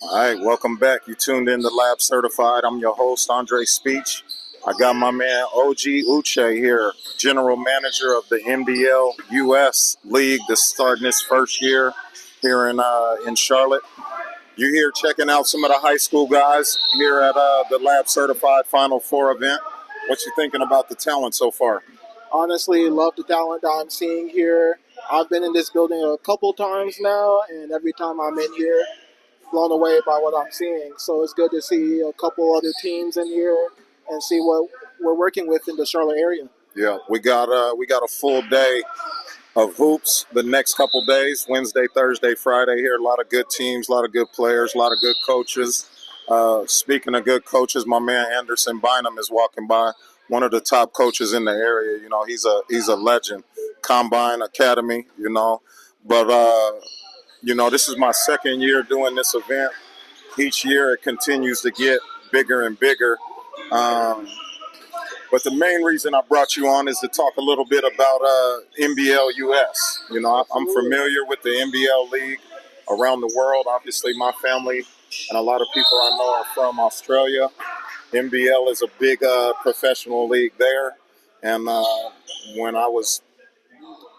All right, welcome back. You tuned in to Lab Certified. I'm your host, Andre Speech. I got my man OG Uche here, General Manager of the NBL US League that's starting its first year here in Charlotte. You here checking out some of the high school guys here at the Lab Certified Final Four event. What you thinking about the talent so far? Honestly, love the talent that I'm seeing here. I've been in this building a couple times now, and every time I'm in here, blown away by what I'm seeing. So it's good to see a couple other teams in here and see what we're working with in the Charlotte area. Yeah, we got a full day of hoops the next couple days, Wednesday, Thursday, Friday here. A lot of good teams, a lot of good players, a lot of good coaches. Speaking of good coaches, my man Anderson Bynum is walking by, one of the top coaches in the area. You know, he's a legend. Combine Academy, you know. But, this is my second year doing this event. Each year it continues to get bigger and bigger. But the main reason I brought you on is to talk a little bit about NBL US. You know, I'm familiar with the NBL league around the world. Obviously, my family and a lot of people I know are from Australia. NBL is a big professional league there. And when I was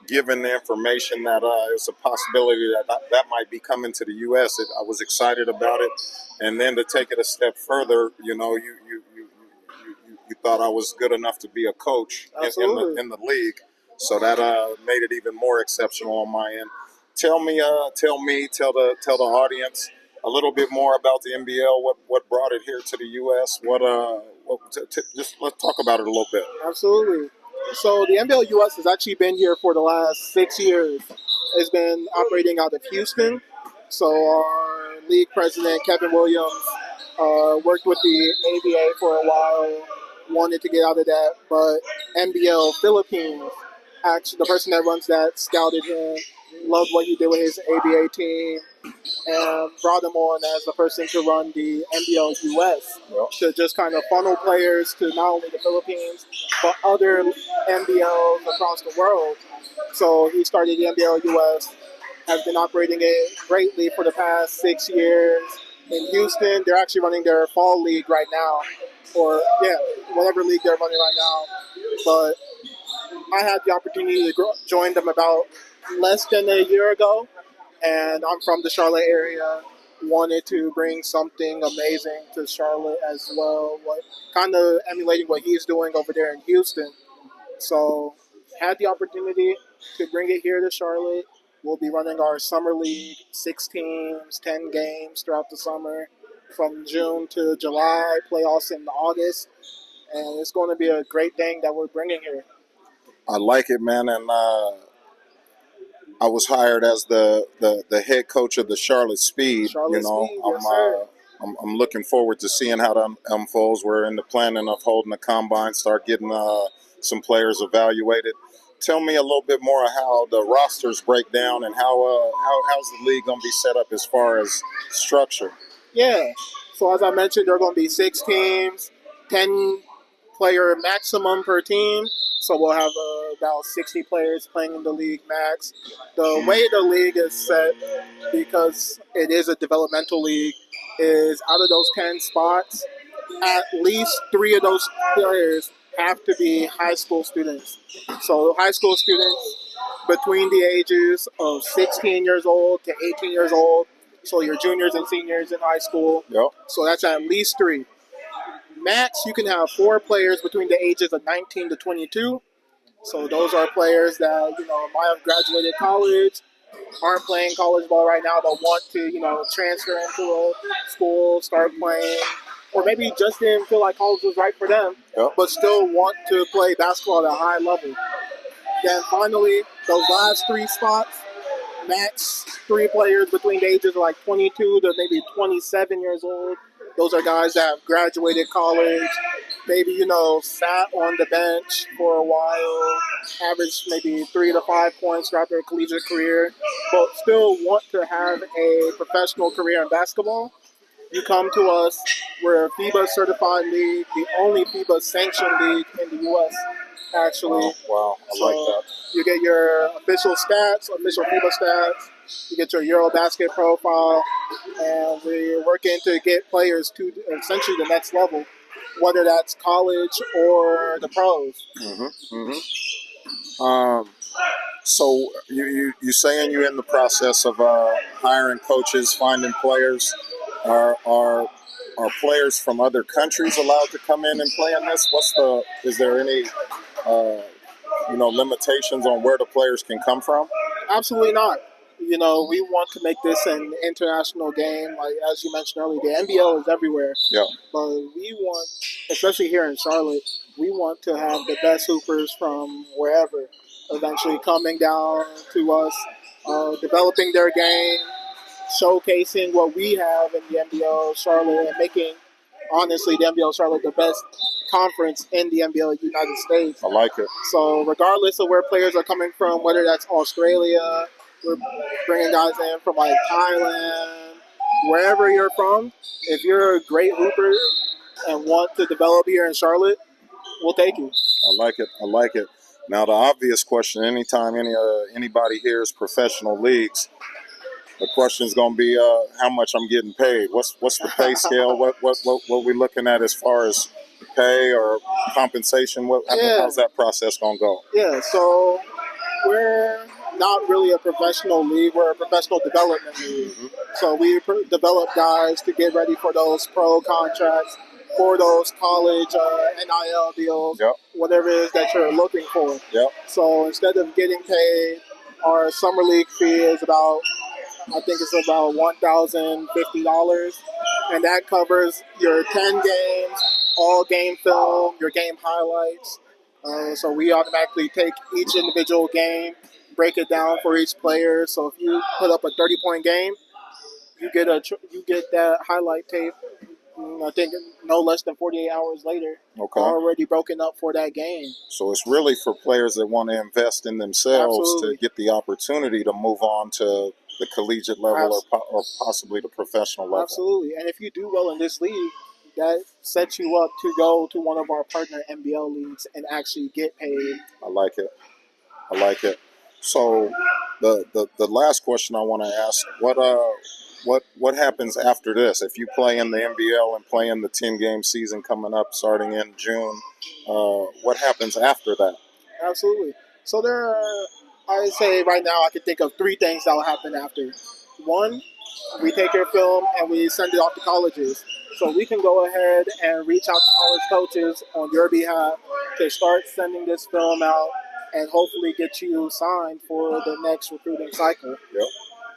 given the information that it's a possibility that might be coming to the U.S., I was excited about it. And then to take it a step further, you thought I was good enough to be a coach in the league, so that made it even more exceptional on my end. Tell the audience a little bit more about the NBL. What brought it here to the U.S. Just let's talk about it a little bit. Absolutely. So the NBL US has actually been here for the last 6 years. It's been operating out of Houston. So our league president, Kevin Williams, worked with the ABA for a while, wanted to get out of that, but NBL Philippines, actually the person that runs that scouted him, loved what he did with his ABA team, and brought him on as the person to run the NBL US to just kind of funnel players to not only the Philippines, but other NBLs across the world. So he started the NBL US, has been operating it greatly for the past 6 years. In Houston, they're actually running their fall league right now, whatever league they're running right now. But I had the opportunity to join them about less than a year ago, and I'm from the Charlotte area. Wanted to bring something amazing to Charlotte as well, kind of emulating what he's doing over there in Houston. So had the opportunity to bring it here to Charlotte. We'll be running our summer league, 6 teams, 10 games throughout the summer, from June to July, playoffs in August, and it's going to be a great thing that we're bringing here. I like it, man, and I was hired as the head coach of the Charlotte Speed. Charlotte Speed, yes, sir. I'm looking forward to seeing how that unfolds. We're in the planning of holding a combine, start getting some players evaluated. Tell me a little bit more of how the rosters break down and how's the league going to be set up as far as structure. Yeah. So as I mentioned, there are going to be 6 teams, 10 player maximum per team. So we'll have about 60 players playing in the league max. The way the league is set, because it is a developmental league, is out of those 10 spots, at least 3 of those players have to be high school students. So high school students between the ages of 16 years old to 18 years old. So your juniors and seniors in high school. Yep. So that's at least 3. Max, you can have 4 players between the ages of 19 to 22. So those are players that, might have graduated college, aren't playing college ball right now, but want to, transfer into a school, start playing, or maybe just didn't feel like college was right for them, but still want to play basketball at a high level. Then finally, those last 3 spots, max 3 players between the ages of like 22 to maybe 27 years old. Those are guys that have graduated college, maybe, sat on the bench for a while, averaged maybe 3 to 5 points throughout their collegiate career, but still want to have a professional career in basketball. You come to us. We're a FIBA certified league, the only FIBA sanctioned league in the U.S. actually. Wow. I So like that. you get your official stats, official FIBA stats. You get your EuroBasket profile, and we're working to get players to essentially the next level, whether that's college or the pros. So you saying you're in the process of hiring coaches, finding players. Are players from other countries allowed to come in and play in this? Is there any uh, limitations on where the players can come from? Absolutely not. We want to make this an international game. Like as you mentioned earlier, the NBL is everywhere. Yeah. But we want, especially here in Charlotte, we want to have the best hoopers from wherever eventually coming down to us, developing their game, showcasing what we have in the NBL Charlotte, and making, honestly, the NBL Charlotte the best conference in the NBL United States. I like it. So regardless of where players are coming from, whether that's Australia, we're bringing guys in from like Thailand, wherever you're from, if you're a great hooper and want to develop here in Charlotte, we'll take you. I like it. I like it. Now the obvious question: anytime anybody hears professional leagues, the question is going to be how much I'm getting paid. What's the pay scale? What we looking at as far as pay or compensation? How's that process going to go? Yeah. So we're not really a professional league. We're a professional development league. Mm-hmm. So we develop guys to get ready for those pro contracts, for those college NIL deals, yep. Whatever it is that you're looking for. Yep. So instead of getting paid, our summer league fee is about $1,050, and that covers your 10 games, all game film, your game highlights. So we automatically take each individual game, break it down for each player. So if you put up a 30-point game, you get that highlight tape. I think no less than 48 hours later, already broken up for that game. So it's really for players that want to invest in themselves to get the opportunity to move on to the collegiate level or possibly the professional level. Absolutely. And if you do well in this league, that sets you up to go to one of our partner NBL leagues and actually get paid. I like it. I like it. So the last question I want to ask, what happens after this? If you play in the NBL and play in the 10-game season coming up starting in June, what happens after that? Absolutely. So there are, I would say right now I can think of 3 things that will happen after. One, we take your film and we send it off to colleges. So we can go ahead and reach out to college coaches on your behalf to start sending this film out and hopefully get you signed for the next recruiting cycle. Yep.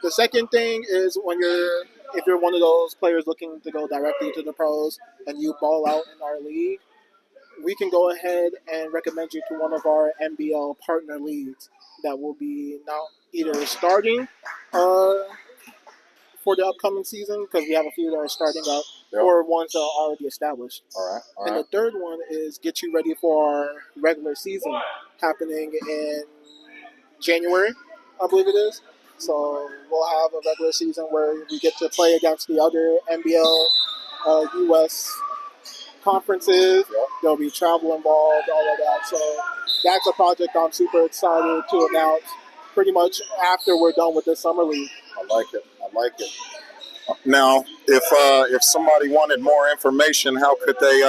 The second thing is if you're one of those players looking to go directly to the pros and you ball out in our league, we can go ahead and recommend you to one of our NBL partner leagues that will be now either starting for the upcoming season, because we have a few that are starting up, or ones that are already established. All right. And the third one is get you ready for our regular season happening in January, I believe it is. So we'll have a regular season where we get to play against the other NBL US conferences. There'll be travel involved, all of that. So that's a project I'm super excited to announce pretty much after we're done with this summer league. I like it. I like it. Now, if somebody wanted more information, how could they?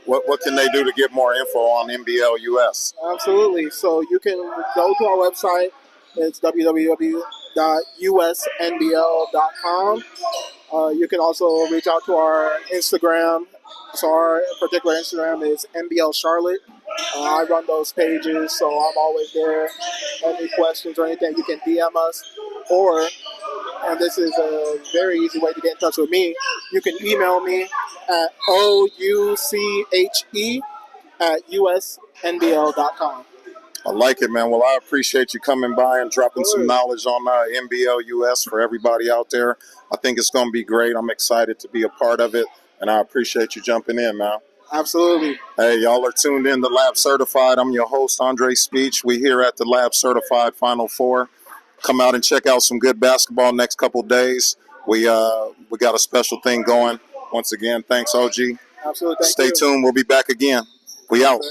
What can they do to get more info on NBL US? Absolutely. So you can go to our website. It's www.usnbl.com. You can also reach out to our Instagram. So our particular Instagram is NBL Charlotte. I run those pages, so I'm always there. Any questions or anything, you can DM us. Or, and this is a very easy way to get in touch with me, you can email me at ouche@usnbl.com. I like it, man. Well, I appreciate you coming by and dropping some knowledge on NBL US for everybody out there. I think it's going to be great. I'm excited to be a part of it, and I appreciate you jumping in, man. Absolutely. Hey, y'all are tuned in to Lab Certified. I'm your host, Andre Speech. We here at the Lab Certified Final Four. Come out and check out some good basketball next couple days. We got a special thing going. Once again, thanks, OG. Absolutely. Stay tuned. We'll be back again. We out.